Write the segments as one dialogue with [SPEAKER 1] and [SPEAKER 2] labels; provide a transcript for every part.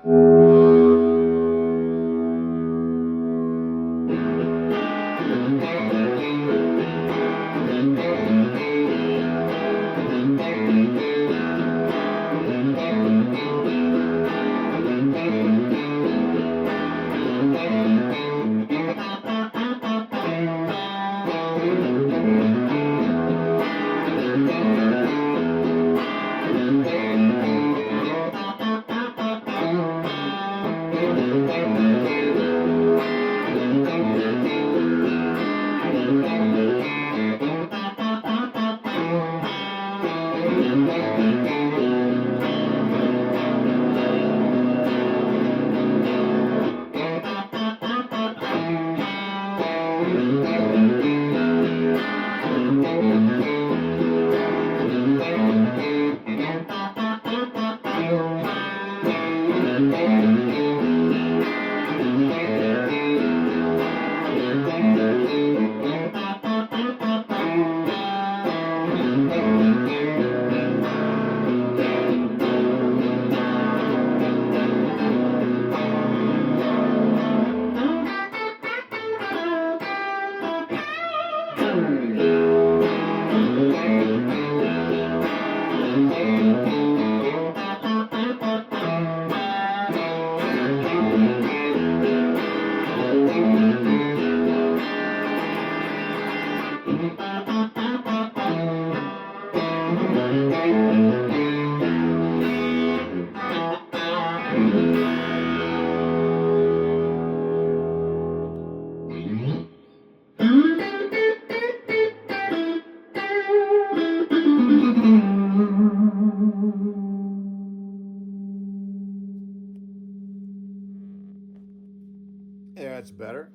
[SPEAKER 1] Yeah, it's better.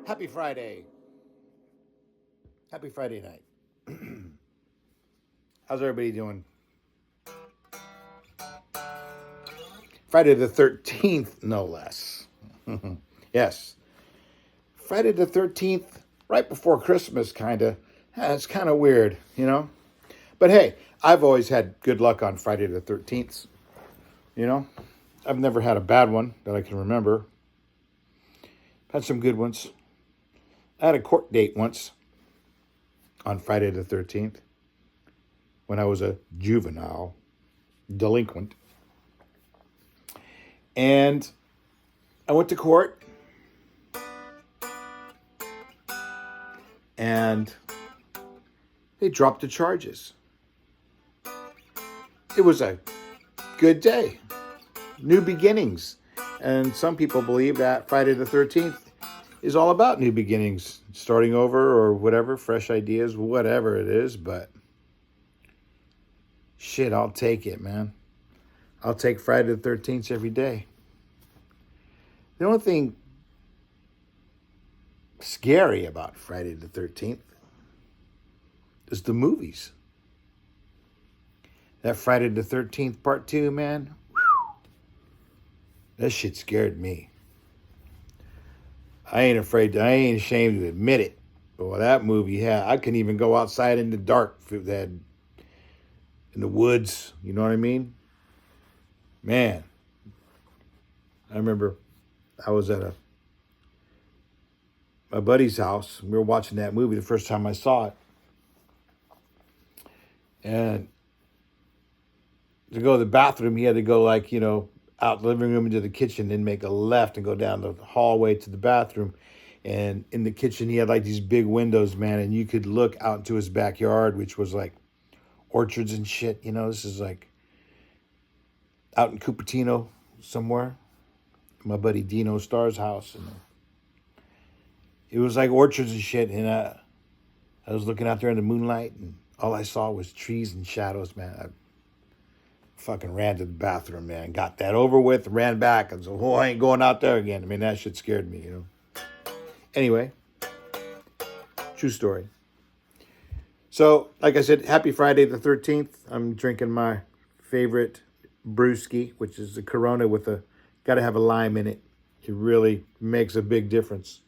[SPEAKER 1] Happy Friday. Happy Friday night. How's everybody doing? Friday the 13th, no less. Yes. Friday the 13th, right before Christmas, kind of. It's kind of weird, you know? But hey, I've always had good luck on Friday the 13th. You know? I've never had a bad one that I can remember. Had some good ones. I had a court date once on Friday the 13th when I was a juvenile delinquent. And I went to court and they dropped the charges. It was a good day. New beginnings. And some people believe that Friday the 13th is all about new beginnings, starting over or whatever, fresh ideas, whatever it is. But shit, I'll take it, man. I'll take Friday the 13th every day. The only thing scary about Friday the 13th is the movies. That Friday the 13th part 2, man, that shit scared me. I ain't ashamed to admit it. But that movie, I couldn't even go outside in the dark in the woods. You know what I mean? Man, I remember I was at my buddy's house. We were watching that movie the first time I saw it. And to go to the bathroom, he had to go out the living room into the kitchen, then make a left and go down the hallway to the bathroom. And in the kitchen, he had these big windows, man, and you could look out into his backyard, which was orchards and shit. This is out in Cupertino somewhere. My buddy Dino Starr's house. And it was orchards and shit. And I was looking out there in the moonlight, and all I saw was trees and shadows, man. I fucking ran to the bathroom, man. Got that over with, ran back, and said, I ain't going out there again. I mean, that shit scared me, Anyway, true story. So, like I said, happy Friday the 13th. I'm drinking my favorite brewski, which is the Corona with got to have a lime in it. It really makes a big difference.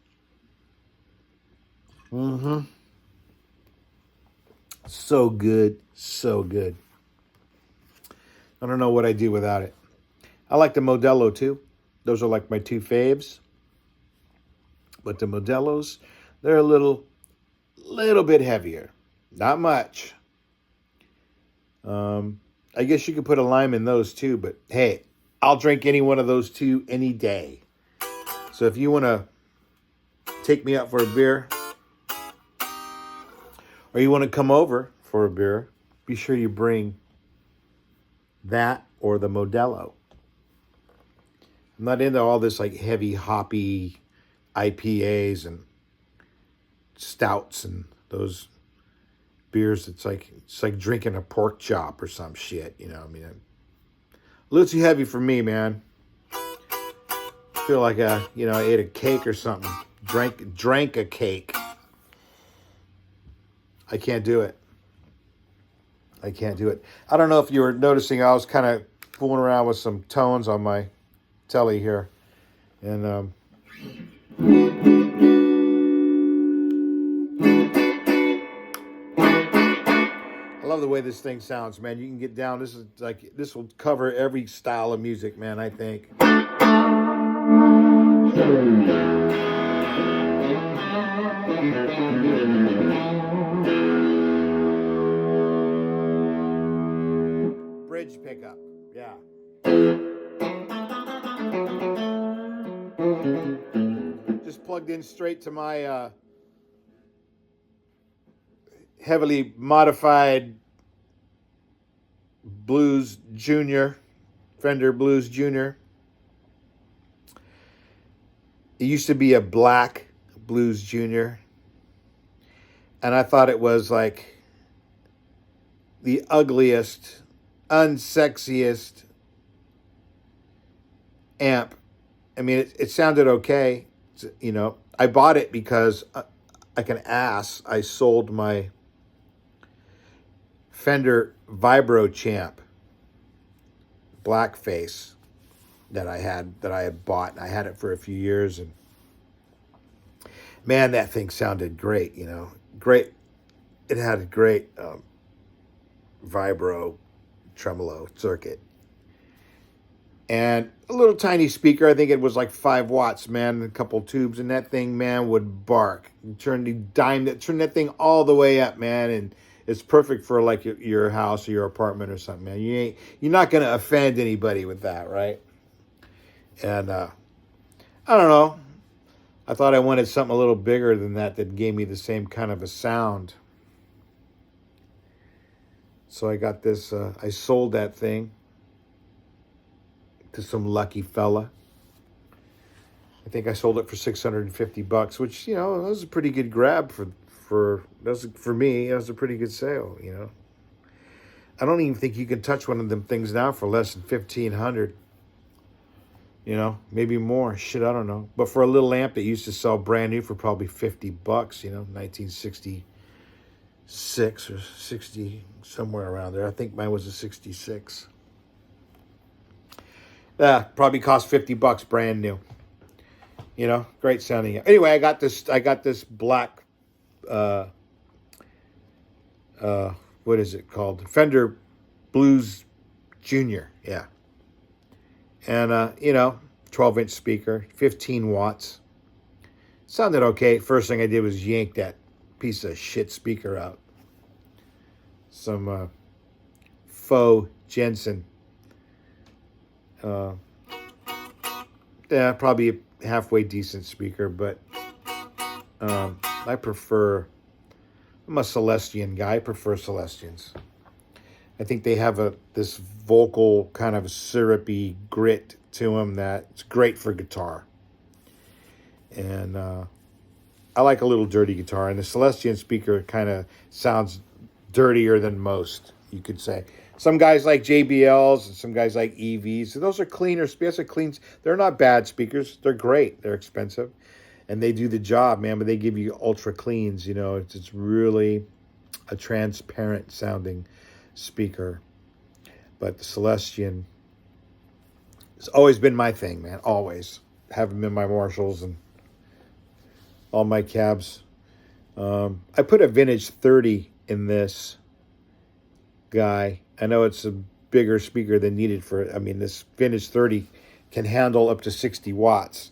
[SPEAKER 1] So good, so good. I don't know what I'd do without it. I like the Modelo too. Those are my two faves. But the Modelos, they're a little bit heavier. Not much. I guess you could put a lime in those too, but hey, I'll drink any one of those two any day. So if you want to take me out for a beer, or you want to come over for a beer, be sure you bring that or the Modelo. I'm not into all this heavy hoppy IPAs and stouts and those beers. It's like drinking a pork chop or some shit. I mean, a little too heavy for me, man. I feel like I ate a cake or something. Drank a cake. I can't do it. I don't know if you were noticing, I was kind of fooling around with some tones on my telly here. And I love the way this thing sounds, man. You can get down. This will cover every style of music, man, I think. Bridge pickup. Yeah. Just plugged in straight to my heavily modified Blues Junior, Fender Blues Junior. It used to be a black Blues Junior, and I thought it was like the ugliest, unsexiest amp. I mean, it sounded okay. You know, I bought it because like an ass, I sold my Fender Vibro Champ blackface that I had bought, and I had it for a few years, and man, that thing sounded great. You know, great. It had a great vibro tremolo circuit and a little tiny speaker. I think it was like 5 watts, man, and a couple tubes, and that thing, man, would bark. Turn that thing all the way up, man, and it's perfect for like your house or your apartment or something, man. You're not gonna offend anybody with that, right? And I don't know. I thought I wanted something a little bigger than that gave me the same kind of a sound. So I got this. I sold that thing to some lucky fella. I think I sold it for $650, which, you know, that was a pretty good grab for me. That was a pretty good sale, you know. I don't even think you can touch one of them things now for less than $1,500. You know, maybe more. Shit, I don't know. But for a little amp that used to sell brand new for probably $50, you know, 1966 or 60, somewhere around there. I think mine was a 66. Probably cost $50 brand new. You know, great sounding. Anyway, I got this black what is it called? Fender Blues Junior. Yeah. And you know, 12-inch speaker, 15 watts. Sounded okay. First thing I did was yank that piece of shit speaker out. Some faux Jensen. Yeah, probably a halfway decent speaker, but I prefer. I'm a Celestion guy. I prefer Celestians. I think they have this vocal kind of syrupy grit to them that's great for guitar. And I like a little dirty guitar, and the Celestion speaker kind of sounds dirtier than most, you could say. Some guys like JBLs, and some guys like EVs. So those are cleaner speakers. They're not bad speakers. They're great. They're expensive, and they do the job, man. But they give you ultra cleans. You know, it's really a transparent sounding speaker. But the Celestion has always been my thing, man. Always have them in my Marshalls and all my cabs. I put a vintage 30 in this guy. I know it's a bigger speaker than needed for it. I mean, this vintage 30 can handle up to 60 watts.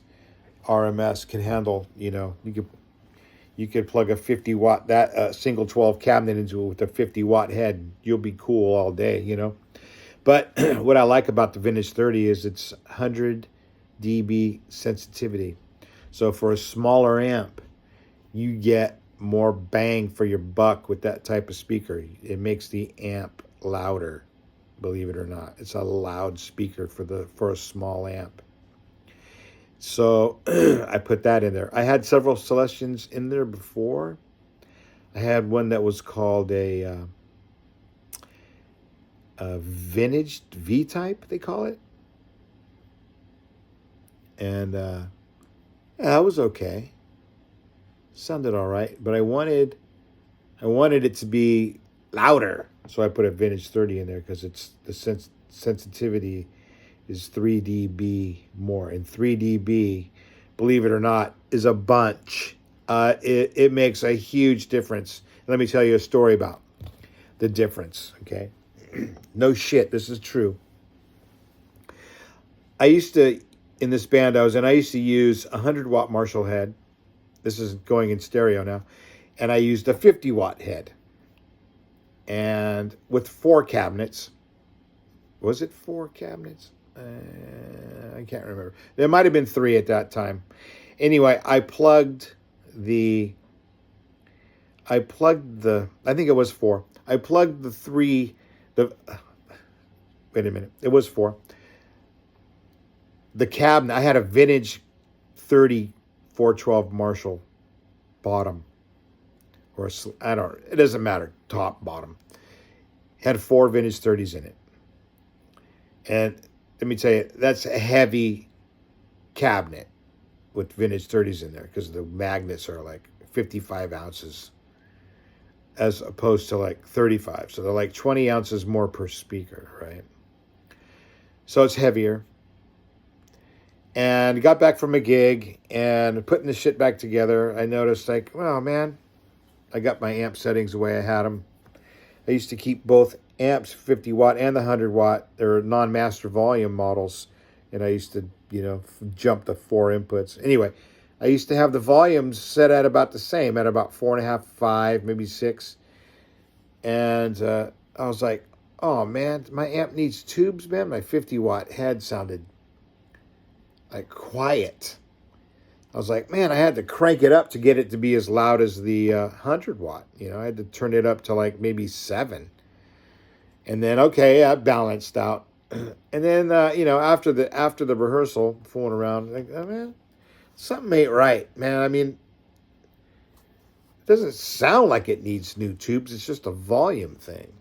[SPEAKER 1] RMS can handle, you know, you could plug a 50 watt, single 12 cabinet into it with a 50 watt head. You'll be cool all day, you know. But what I like about the vintage 30 is it's 100 dB sensitivity. So for a smaller amp, you get more bang for your buck with that type of speaker. It makes the amp louder, believe it or not. It's a loud speaker for a small amp. So I put that in there. I had several Celestians in there before. I had one that was called a vintage V-type, they call it. And yeah, that was okay. Sounded all right, but I wanted it to be louder, so I put a vintage 30 in there because it's the sensitivity is 3 dB more, and 3 dB, believe it or not, is a bunch. It makes a huge difference. Let me tell you a story about the difference. Okay, no shit, this is true. I used to, in this band I was in, I used to use a 100 watt Marshall head This is going in stereo now. And I used a 50-watt head. And with 4 cabinets. Was it 4 cabinets? I can't remember. There might have been 3 at that time. Anyway, I plugged the, I think it was 4. I plugged wait a minute. It was 4. The cabinet, I had a vintage 412 Marshall bottom. It doesn't matter, top, bottom. Had 4 vintage 30s in it. And let me tell you, that's a heavy cabinet with vintage 30s in there because the magnets are like 55 ounces as opposed to like 35. So they're like 20 ounces more per speaker, right? So it's heavier. And got back from a gig and putting the shit back together, I noticed like, oh man, I got my amp settings the way I had them. I used to keep both amps, 50 watt and the 100 watt. They're non-master volume models. And I used to, jump the 4 inputs. Anyway, I used to have the volumes set at about the same, at about 4.5, 5, maybe 6. And I was like, oh man, my amp needs tubes, man. My 50 watt head sounded like quiet. I was like, man, I had to crank it up to get it to be as loud as the 100 watt. I had to turn it up to like maybe 7. And then, okay, I balanced out. And then, after the rehearsal, fooling around, like, oh, man, something ain't right, man. I mean, it doesn't sound like it needs new tubes. It's just a volume thing.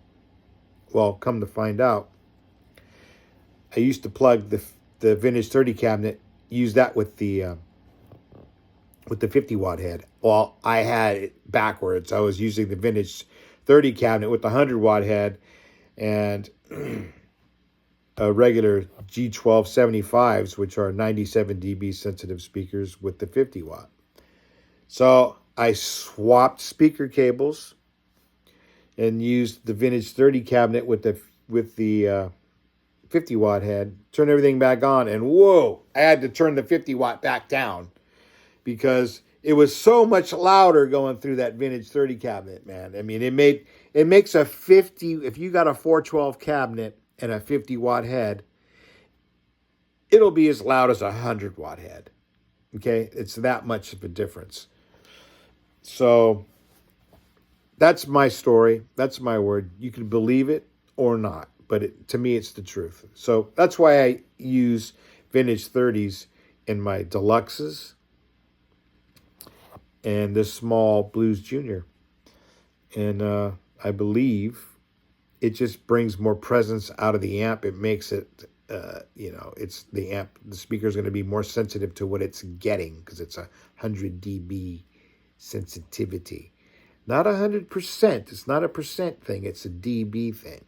[SPEAKER 1] Well, come to find out, I used to plug the vintage 30 cabinet, use that with the 50 watt head. Well, I had it backwards. I was using the vintage 30 cabinet with the 100 watt head and a regular G1275s, which are 97 dB sensitive speakers with the 50 watt. So I swapped speaker cables and used the vintage 30 cabinet with the 50 watt head, turned everything back on, and whoa, I had to turn the 50 watt back down because it was so much louder going through that vintage 30 cabinet, man. I mean, it makes a 50, if you got a 412 cabinet and a 50 watt head, it'll be as loud as a 100 watt head. Okay? It's that much of a difference. So that's my story. That's my word. You can believe it or not, but to me, it's the truth. So that's why I use vintage 30s in my deluxes and this small Blues Junior. And I believe it just brings more presence out of the amp. It makes it, it's the amp, the speaker is going to be more sensitive to what it's getting because it's 100 dB sensitivity. Not 100%. It's not a percent thing. It's a dB thing.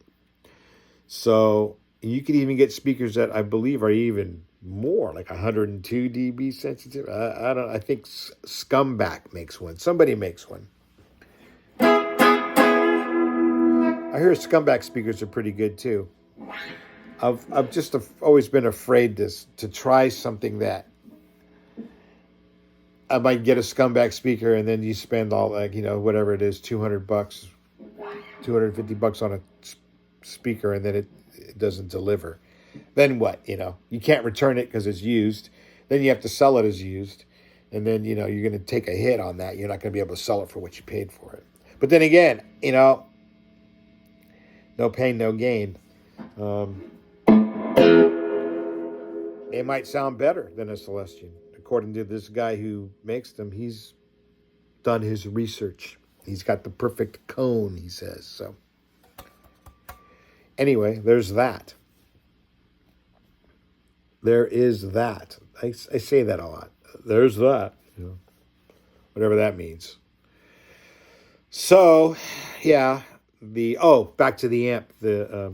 [SPEAKER 1] So you could even get speakers that I believe are even more, like 102 dB sensitive. I think Scumbag makes one. Somebody makes one. I hear Scumbag speakers are pretty good too. I've just always been afraid to try something that I might get a Scumbag speaker and then you spend all whatever it is, $200, $250 on a speaker and then it doesn't deliver. Then what? You can't return it because it's used. Then you have to sell it as used. And then, you're going to take a hit on that. You're not going to be able to sell it for what you paid for it. But then again, no pain, no gain. It might sound better than a Celestion. According to this guy who makes them, he's done his research. He's got the perfect cone, he says. So anyway, there's that. There is that. I say that a lot. There's that. Whatever that means. So, yeah. Back to the amp. The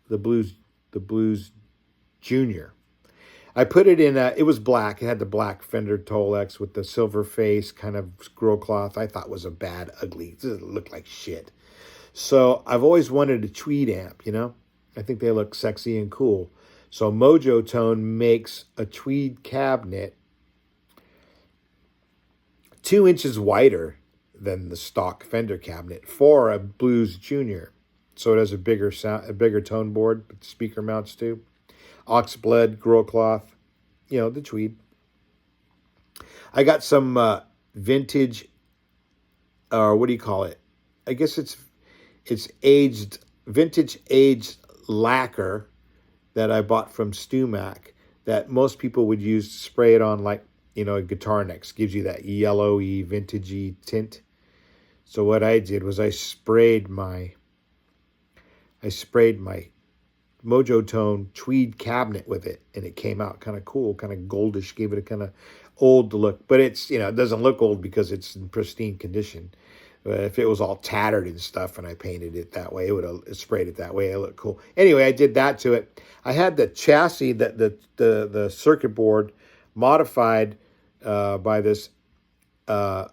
[SPEAKER 1] Blues Junior. I put it in it was black. It had the black Fender Tolex with the silver face, kind of scroll cloth. I thought was a bad, ugly. It looked like shit. So I've always wanted a tweed amp, I think they look sexy and cool. So Mojo Tone makes a tweed cabinet 2 inches wider than the stock Fender cabinet for a Blues Junior. So it has a bigger sound, a bigger tone board with speaker mounts too. Ox blood, grill cloth, the tweed. I got some vintage, or what do you call it? I guess it's vintage aged lacquer that I bought from StewMac that most people would use to spray it on, like, a guitar necks. Gives you that yellowy, vintagey tint. So what I did was I sprayed my Mojo Tone tweed cabinet with it, and it came out kind of cool, kind of goldish, gave it a kind of old look. But it's, it doesn't look old because it's in pristine condition. If it was all tattered and stuff and I painted it that way, it would have sprayed it that way. It looked cool. Anyway, I did that to it. I had the chassis, the circuit board modified by this friend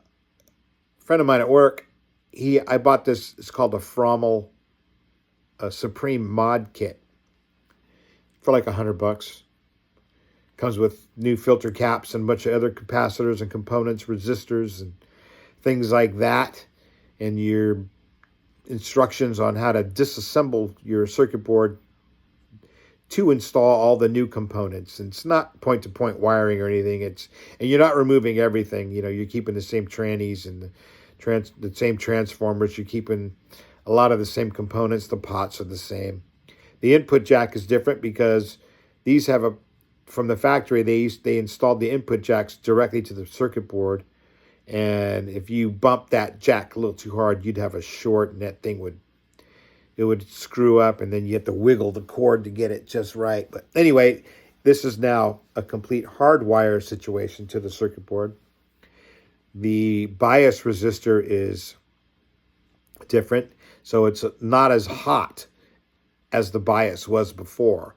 [SPEAKER 1] of mine at work. I bought this. It's called the Frommel Supreme Mod Kit for like $100. Comes with new filter caps and a bunch of other capacitors and components, resistors and things like that, and your instructions on how to disassemble your circuit board to install all the new components. And it's not point-to-point wiring or anything. And you're not removing everything. You're keeping the same trannies and the same transformers. You're keeping a lot of the same components. The pots are the same. The input jack is different because these have from the factory, they installed the input jacks directly to the circuit board. And if you bump that jack a little too hard, you'd have a short, and that thing would screw up, and then you have to wiggle the cord to get it just right. But anyway, this is now a complete hardwire situation to the circuit board. The bias resistor is different, so it's not as hot as the bias was before,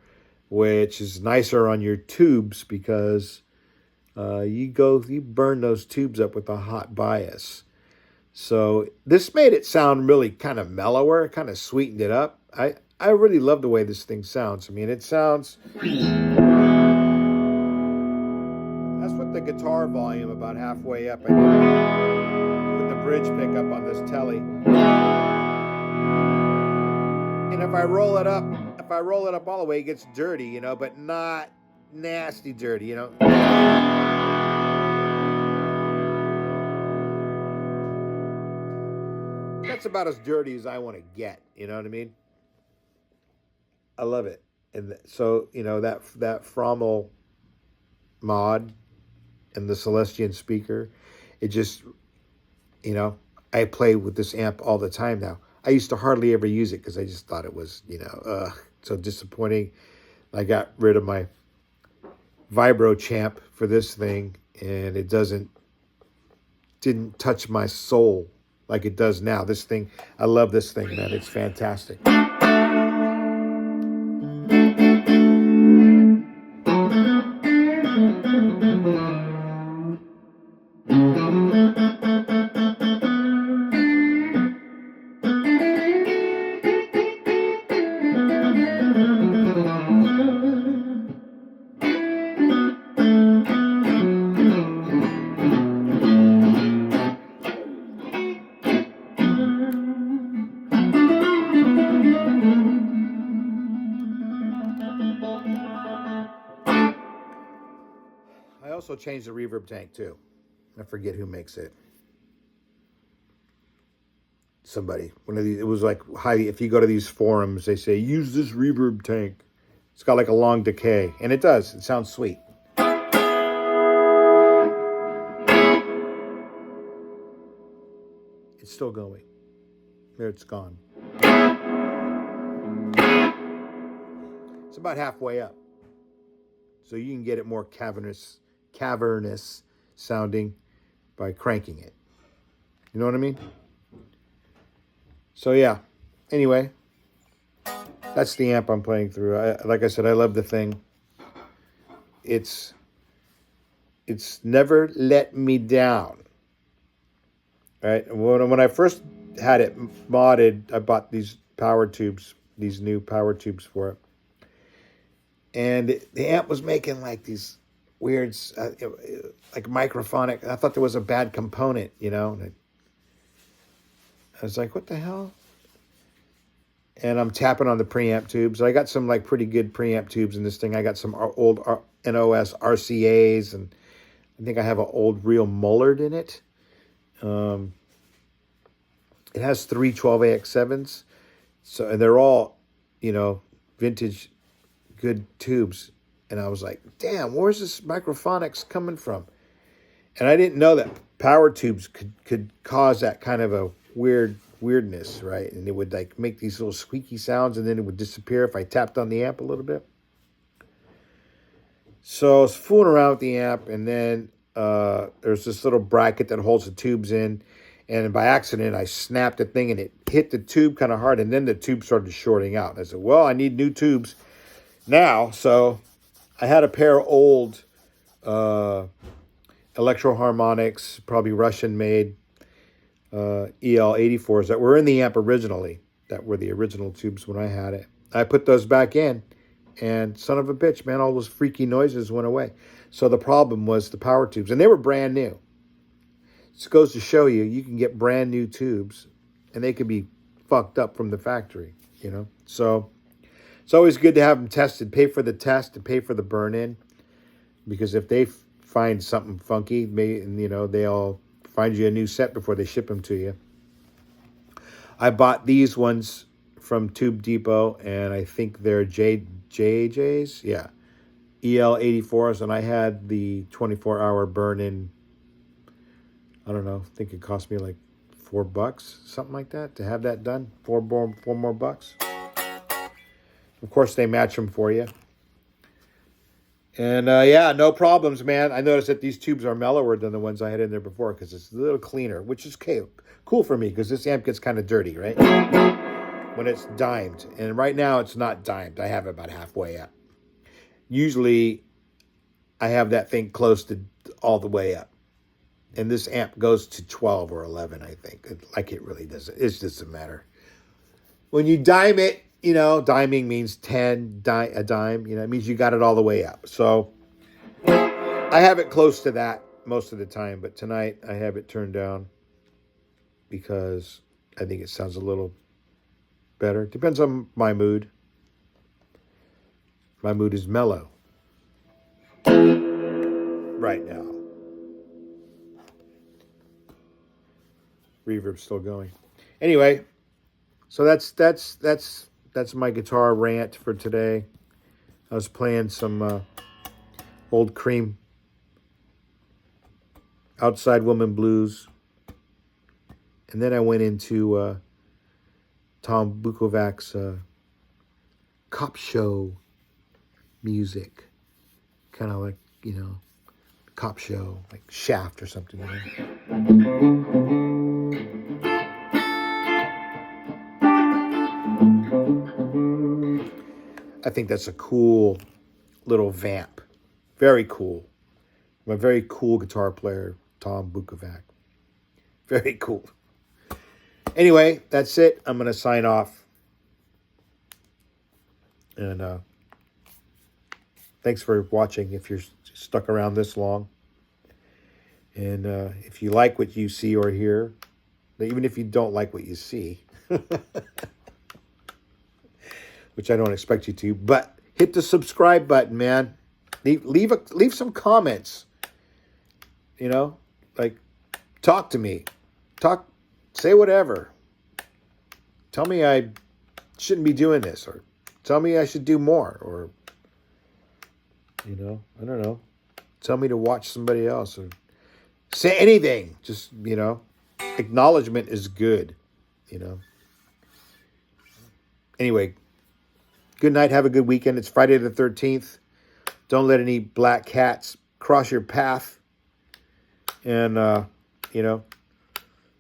[SPEAKER 1] which is nicer on your tubes because you burn those tubes up with a hot bias. So this made it sound really kind of mellower, kind of sweetened it up. I really love the way this thing sounds. I mean, it sounds... That's with the guitar volume about halfway up. I did with the bridge pickup on this telly. And if I roll it up all the way, it gets dirty, but not nasty dirty, That's about as dirty as I want to get. You know what I mean? I love it. And so, that Frommel mod and the Celestion speaker, it just, I play with this amp all the time now. I used to hardly ever use it because I just thought it was, so disappointing. I got rid of my Vibro Champ for this thing, and it didn't touch my soul like it does now. This thing, I love this thing, man. It's fantastic. I also changed the reverb tank too. I forget who makes it. Somebody. One of these. It was like highly. If you go to these forums, they say use this reverb tank. It's got like a long decay, and it does. It sounds sweet. It's still going. There, it's gone. It's about halfway up, so you can get it more cavernous sounding by cranking it. You know what I mean? So yeah. Anyway, that's the amp I'm playing through. Like I said, I love the thing. It's never let me down. Right? When I first had it modded, I bought these power tubes, these new power tubes for it. And the amp was making like these weird, like microphonic. I thought there was a bad component, you know. And I was like, what the hell? And I'm tapping on the preamp tubes. I got some like pretty good preamp tubes in this thing. I got some old NOS RCAs, and I think I have an old Real Mullard in it. It has three 12AX7s, and they're all, you know, vintage, good tubes. And I was like, damn, where's this microphonics coming from? And I didn't know that power tubes could cause that kind of a weirdness, right? And it would like make these little squeaky sounds, and then it would disappear if I tapped on the amp a little bit. So I was fooling around with the amp, and then there's this little bracket that holds the tubes in, and by accident I snapped the thing, and it hit the tube kind of hard, and then the tube started shorting out. And I said, well, I need new tubes now. So I had a pair of old Electro Harmonics, probably Russian-made EL84s that were in the amp originally, that were the original tubes when I had it. I put those back in, and son of a bitch, man, all those freaky noises went away. So the problem was the power tubes, and they were brand new. This goes to show you, you can get brand new tubes, and they could be fucked up from the factory, you know. So it's always good to have them tested. Pay for the test and pay for the burn-in, because if they find something funky, you know, they'll find you a new set before they ship them to you. I bought these ones from Tube Depot, and I think they're JJs, yeah, EL84s, and I had the 24-hour burn-in. I don't know, I think it cost me like $4, something like that, to have that done. Four more bucks. Of course, they match them for you. And yeah, no problems, man. I noticed that these tubes are mellower than the ones I had in there before, because it's a little cleaner, which is cool for me, because this amp gets kind of dirty, right? When it's dimed. And right now it's not dimed. I have it about halfway up. Usually I have that thing close to all the way up. And this amp goes to 12 or 11, I think. Like it really doesn't. It doesn't matter. When you dime it, you know, diming means 10, a dime. You know, it means you got it all the way up. So I have it close to that most of the time. But tonight I have it turned down because I think it sounds a little better. Depends on my mood. My mood is mellow right now. Reverb's still going. Anyway, so that's my guitar rant for today. I was playing some old Cream Outside Woman blues, and then I went into Tom Bukovac's cop show music, kind of like, you know, cop show, like Shaft or something. You know? I think that's a cool little vamp. Very cool. I'm a very cool guitar player, Tom Bukovac. Very cool. Anyway, that's it. I'm going to sign off. And thanks for watching if you're stuck around this long. And if you like what you see or hear, even if you don't like what you see, which I don't expect you to, but hit the subscribe button, man. Leave some comments. You know, like, talk to me. Say whatever. Tell me I shouldn't be doing this, or tell me I should do more, or, you know, I don't know. Tell me to watch somebody else, or say anything. Just, you know, acknowledgement is good, you know. Anyway, good night. Have a good weekend. It's Friday the 13th. Don't let any black cats cross your path. And, you know,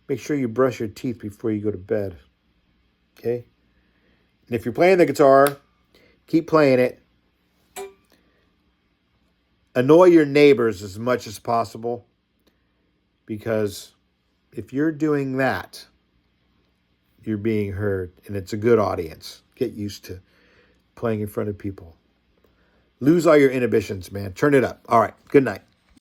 [SPEAKER 1] make sure you brush your teeth before you go to bed. Okay? And if you're playing the guitar, keep playing it. Annoy your neighbors as much as possible. Because if you're doing that, you're being heard. And it's a good audience. Get used to playing in front of people. Lose all your inhibitions, man. Turn it up. All right. Good night.